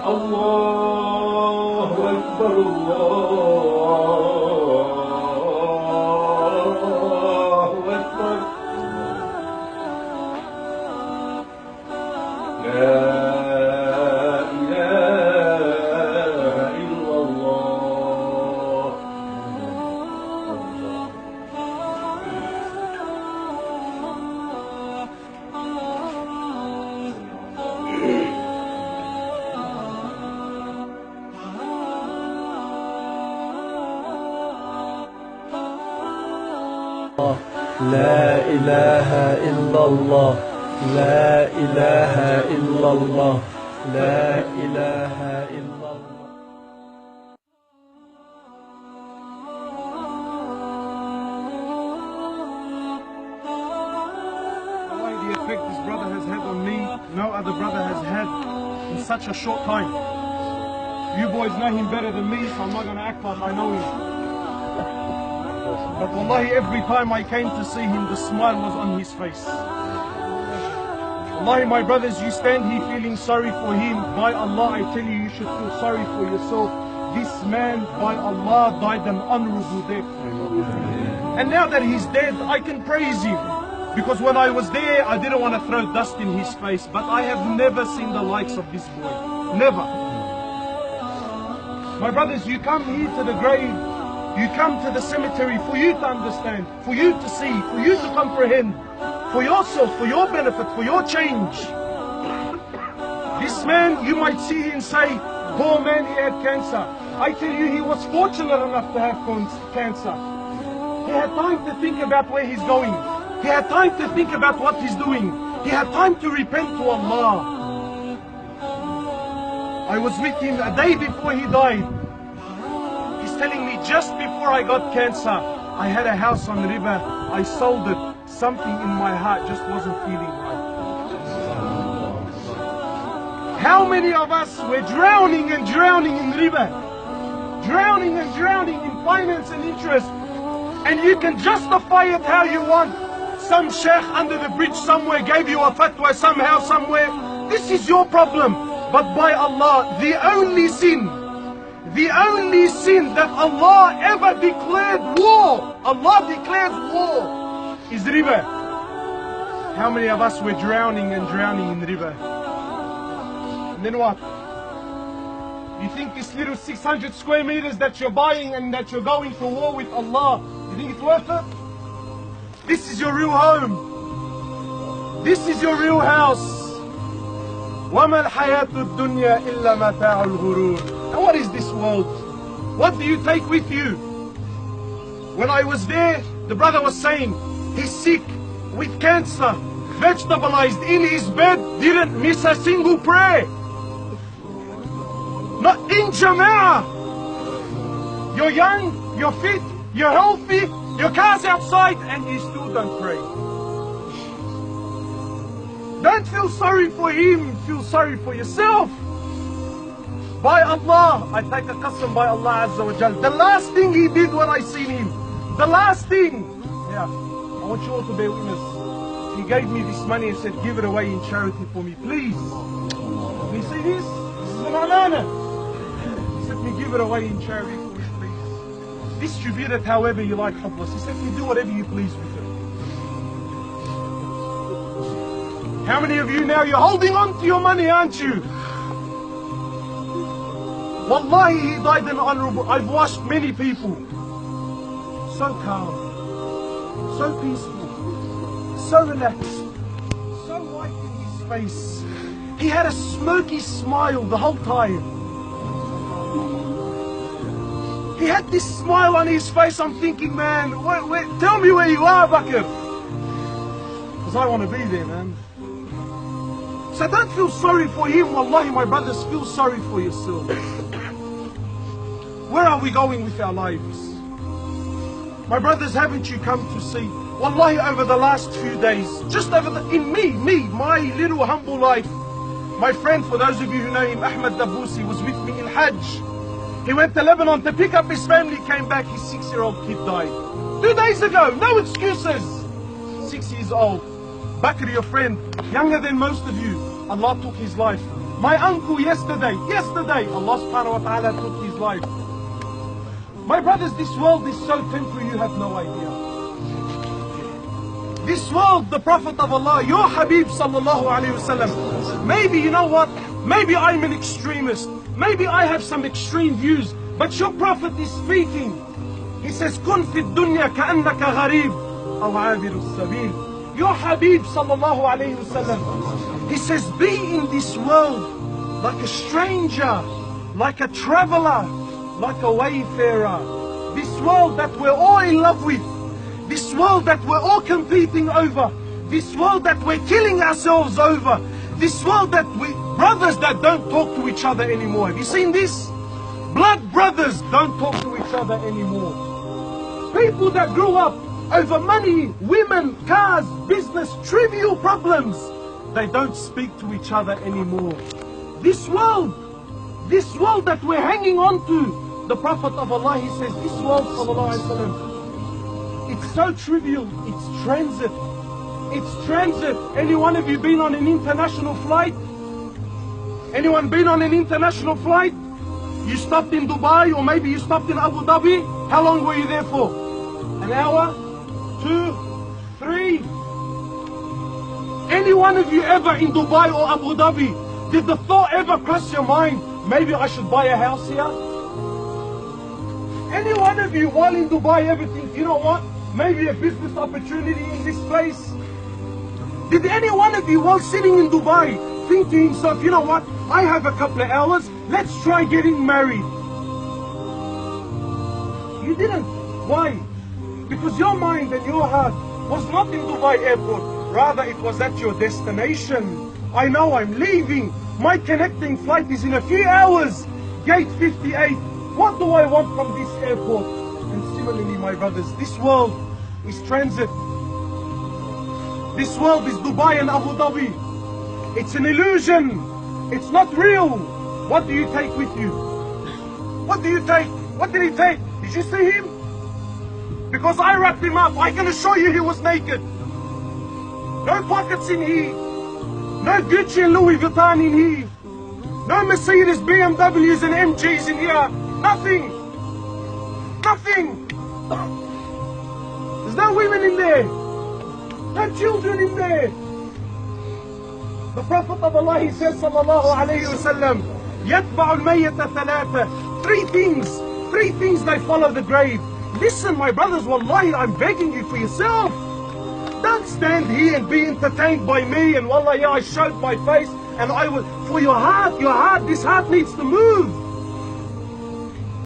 الله أكبر الله أكبر لا إله إلا الله لا إله إلا الله لا إله إلا الله لا إله إلا الله. The effect this brother has had on me, no other brother has had in such a short time. You boys know him better than me, so I'm not going to act like I know him. But wallahi, every time I came to see him, the smile was on his face. Wallahi, my brothers, you stand here feeling sorry for him. By Allah, I tell you, you should feel sorry for yourself. This man, by Allah, died an honorable death. And now that he's dead, I can praise him. Because when I was there, I didn't want to throw dust in his face. But I have never seen the likes of this boy. Never. My brothers, you come here to the grave. You come to the cemetery for you to understand, for you to see, for you to comprehend, for yourself, for your benefit, for your change. This man, you might see him say, poor man, he had cancer. I tell you, he was fortunate enough to have cancer. He had time to think about where he's going. He had time to think about what he's doing. He had time to repent to Allah. I was with him a day before he died. Telling me just before I got cancer, I had a house on the river, I sold it, something in my heart just wasn't feeling right. How many of us were drowning and drowning in the river, drowning and drowning in finance and interest, and you can justify it how you want. Some sheikh under the bridge somewhere gave you a fatwa somehow, somewhere. This is your problem. But by Allah, the only sin that Allah ever declared war, Allah declares war, is river. How many of us were drowning and drowning in the river? And then what? You think this little 600 square meters that you're buying and that you're going to war with Allah, you think it's worth it? This is your real home. This is your real house. وَمَا الْحَيَاةُ الدُّنْيَا إِلَّا مَتَاعُ الْغُرُورِ. And what is this world? What do you take with you? When I was there, the brother was saying, he's sick with cancer, vegetabilized in his bed, didn't miss a single prayer. Not in Jama'ah. You're young, you're fit, you're healthy, your car's outside, and you still don't pray. Don't feel sorry for him, feel sorry for yourself. By Allah, I take a qasam by Allah Azza wa Jal. The last thing he did when I seen him, the last thing, I want you all to bear witness. He gave me this money and said, give it away in charity for me, please. And you see this? This is an amana. He said, me give it away in charity for me, please. Distribute it however you like, Hubbless. He said, me do whatever you please with it. How many of you now, you're holding on to your money, aren't you? Wallahi, he died an honorable. I've watched many people. So calm, so peaceful, so relaxed, so white in his face. He had a smirky smile the whole time. He had this smile on his face. I'm thinking, man, tell me where you are, Bakr. Because I want to be there, man. So don't feel sorry for him. Wallahi, my brothers, feel sorry for yourself. Where are we going with our lives? My brothers, haven't you come to see? Wallahi, over the last few days, just over my little humble life. My friend, for those of you who know him, Ahmed Dabusi, was with me in Hajj. He went to Lebanon to pick up his family, came back, his 6-year-old kid died. 2 days ago, no excuses. 6 years old. Bakr, your friend, younger than most of you, Allah took his life. My uncle yesterday, Allah subhanahu wa ta'ala took his life. My brothers, this world is so temporary, you have no idea. This world, the Prophet of Allah, your Habib sallallahu alayhi wasallam. Maybe, you know what? Maybe I'm an extremist. Maybe I have some extreme views. But your Prophet is speaking. He says, "Kun fi dunya ka'annaka gharib aw 'abiru as-sabil." Your Habib sallallahu alayhi wasallam. He says, be in this world like a stranger, like a traveler, like a wayfarer. This world that we're all in love with. This world that we're all competing over. This world that we're killing ourselves over. This world that brothers that don't talk to each other anymore. Have you seen this? Blood brothers don't talk to each other anymore. People that grew up over money, women, cars, business, trivial problems. They don't speak to each other anymore. This world that we're hanging on to, the Prophet of Allah, he says, this world, sallallahu alaihi wasallam, it's so trivial, it's transit. It's transit. Any one of you been on an international flight? Anyone been on an international flight? You stopped in Dubai or maybe you stopped in Abu Dhabi? How long were you there for? An hour? 2? 3? Any one of you ever in Dubai or Abu Dhabi, did the thought ever cross your mind, maybe I should buy a house here? Any one of you while in Dubai ever think, you know what? Maybe a business opportunity in this place? Did any one of you while sitting in Dubai think to himself, you know what? I have a couple of hours, let's try getting married. You didn't. Why? Because your mind and your heart was not in Dubai airport. Rather, it was at your destination. I know I'm leaving. My connecting flight is in a few hours. Gate 58. What do I want from this airport? And similarly, my brothers, this world is transit. This world is Dubai and Abu Dhabi. It's an illusion. It's not real. What do you take with you? What do you take? What did he take? Did you see him? Because I wrapped him up. I can assure you he was naked. No pockets in here. No Gucci and Louis Vuitton in here. No Mercedes, BMWs and MGs in here. Nothing. Nothing. There's no women in there. No children in there. The Prophet of Allah, he says, sallallahu alayhi wa sallam, يَتْبَعُ الْمَيَّةَ ثَلَاثَ. Three things they follow the grave. Listen, my brothers, wallahi, I'm begging you for yourself. Don't stand here and be entertained by me and wallahi, I showed my face and I will, for your heart, this heart needs to move.